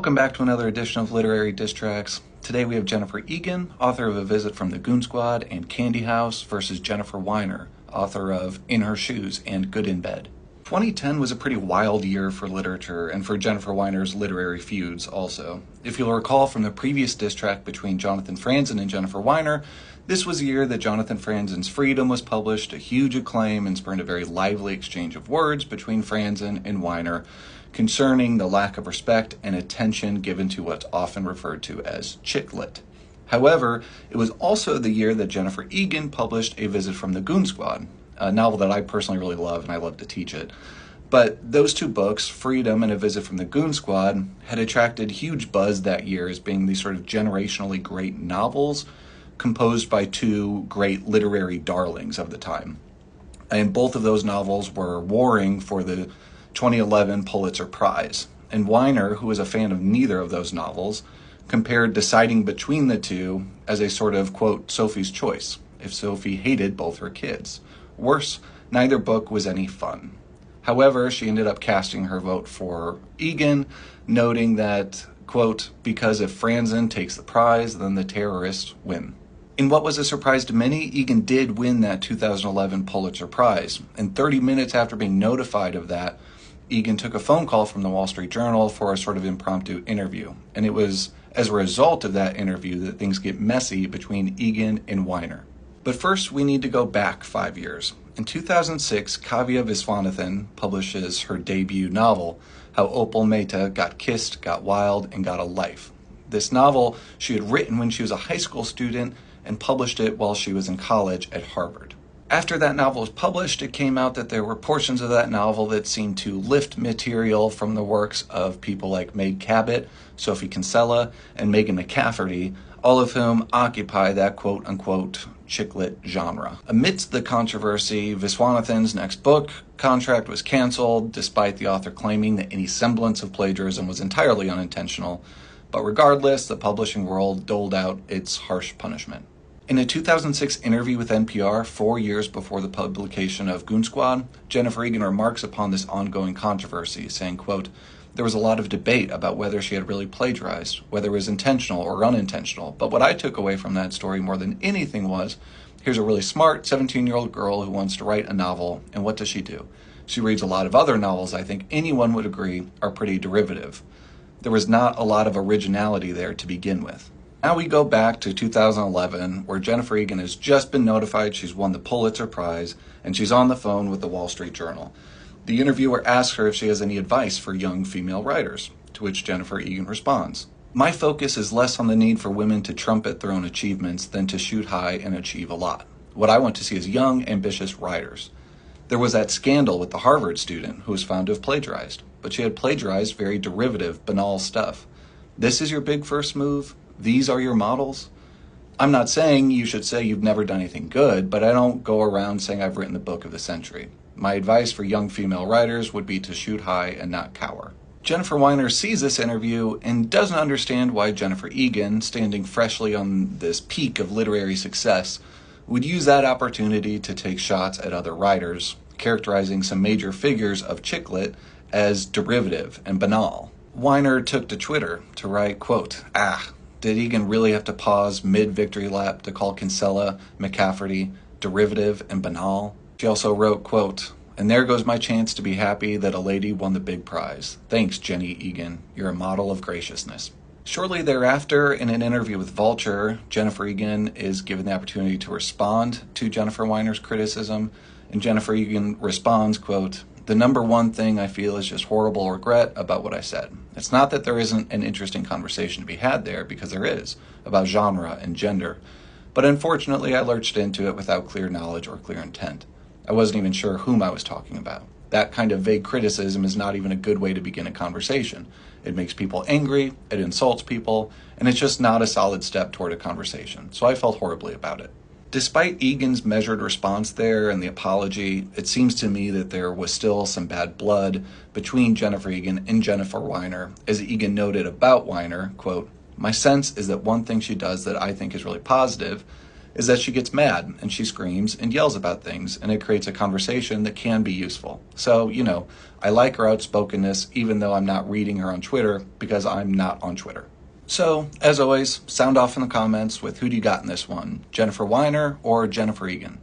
Welcome back to another edition of Literary Diss Tracks. Today we have Jennifer Egan, author of A Visit from the Goon Squad and Candy House, versus Jennifer Weiner, author of In Her Shoes and Good in Bed. 2010 was a pretty wild year for literature and for Jennifer Weiner's literary feuds also. If you'll recall from the previous diss track between Jonathan Franzen and Jennifer Weiner, this was a year that Jonathan Franzen's Freedom was published, a huge acclaim, and spurned a very lively exchange of words between Franzen and Weiner concerning the lack of respect and attention given to what's often referred to as chick lit. However, it was also the year that Jennifer Egan published A Visit from the Goon Squad, a novel that I personally really love and I love to teach it. But those two books, Freedom and A Visit from the Goon Squad, had attracted huge buzz that year as being these sort of generationally great novels composed by two great literary darlings of the time. And both of those novels were warring for the 2011 Pulitzer Prize. And Weiner, who was a fan of neither of those novels, compared deciding between the two as a sort of, quote, Sophie's choice, if Sophie hated both her kids. Worse, neither book was any fun. However, she ended up casting her vote for Egan, noting that, quote, because if Franzen takes the prize, then the terrorists win. In what was a surprise to many, Egan did win that 2011 Pulitzer Prize, and 30 minutes after being notified of that, Egan took a phone call from the Wall Street Journal for a sort of impromptu interview. And it was as a result of that interview that things get messy between Egan and Weiner. But first, we need to go back 5 years. In 2006, Kavya Viswanathan publishes her debut novel, How Opal Mehta Got Kissed, Got Wild, and Got a Life. This novel she had written when she was a high school student and published it while she was in college at Harvard. After that novel was published, it came out that there were portions of that novel that seemed to lift material from the works of people like Meg Cabot, Sophie Kinsella, and Megan McCafferty, all of whom occupy that quote-unquote chick lit genre. Amidst the controversy, Viswanathan's next book, Contract, was canceled, despite the author claiming that any semblance of plagiarism was entirely unintentional. But regardless, the publishing world doled out its harsh punishment. In a 2006 interview with NPR, 4 years before the publication of Goon Squad, Jennifer Egan remarks upon this ongoing controversy, saying, quote, there was a lot of debate about whether she had really plagiarized, whether it was intentional or unintentional, but what I took away from that story more than anything was, here's a really smart 17-year-old girl who wants to write a novel, and what does she do? She reads a lot of other novels I think anyone would agree are pretty derivative. There was not a lot of originality there to begin with. Now we go back to 2011, where Jennifer Egan has just been notified she's won the Pulitzer Prize, and she's on the phone with the Wall Street Journal. The interviewer asks her if she has any advice for young female writers, to which Jennifer Egan responds, my focus is less on the need for women to trumpet their own achievements than to shoot high and achieve a lot. What I want to see is young, ambitious writers. There was that scandal with the Harvard student who was found to have plagiarized, but she had plagiarized very derivative, banal stuff. This is your big first move? These are your models? I'm not saying you should say you've never done anything good, but I don't go around saying I've written the book of the century. My advice for young female writers would be to shoot high and not cower. Jennifer Weiner sees this interview and doesn't understand why Jennifer Egan, standing freshly on this peak of literary success, would use that opportunity to take shots at other writers, characterizing some major figures of chick lit as derivative and banal. Weiner took to Twitter to write, quote, did Egan really have to pause mid-victory lap to call Kinsella, McCafferty, derivative and banal? She also wrote, quote, and there goes my chance to be happy that a lady won the big prize. Thanks, Jenny Egan. You're a model of graciousness. Shortly thereafter, in an interview with Vulture, Jennifer Egan is given the opportunity to respond to Jennifer Weiner's criticism, and Jennifer Egan responds, quote, the number one thing I feel is just horrible regret about what I said. It's not that there isn't an interesting conversation to be had there, because there is, about genre and gender. But unfortunately, I lurched into it without clear knowledge or clear intent. I wasn't even sure whom I was talking about. That kind of vague criticism is not even a good way to begin a conversation. It makes people angry, it insults people, and it's just not a solid step toward a conversation. So I felt horribly about it. Despite Egan's measured response there and the apology, it seems to me that there was still some bad blood between Jennifer Egan and Jennifer Weiner. As Egan noted about Weiner, quote, my sense is that one thing she does that I think is really positive is that she gets mad and she screams and yells about things, and it creates a conversation that can be useful. So, I like her outspokenness even though I'm not reading her on Twitter because I'm not on Twitter. So, as always, sound off in the comments with who do you got in this one, Jennifer Weiner or Jennifer Egan?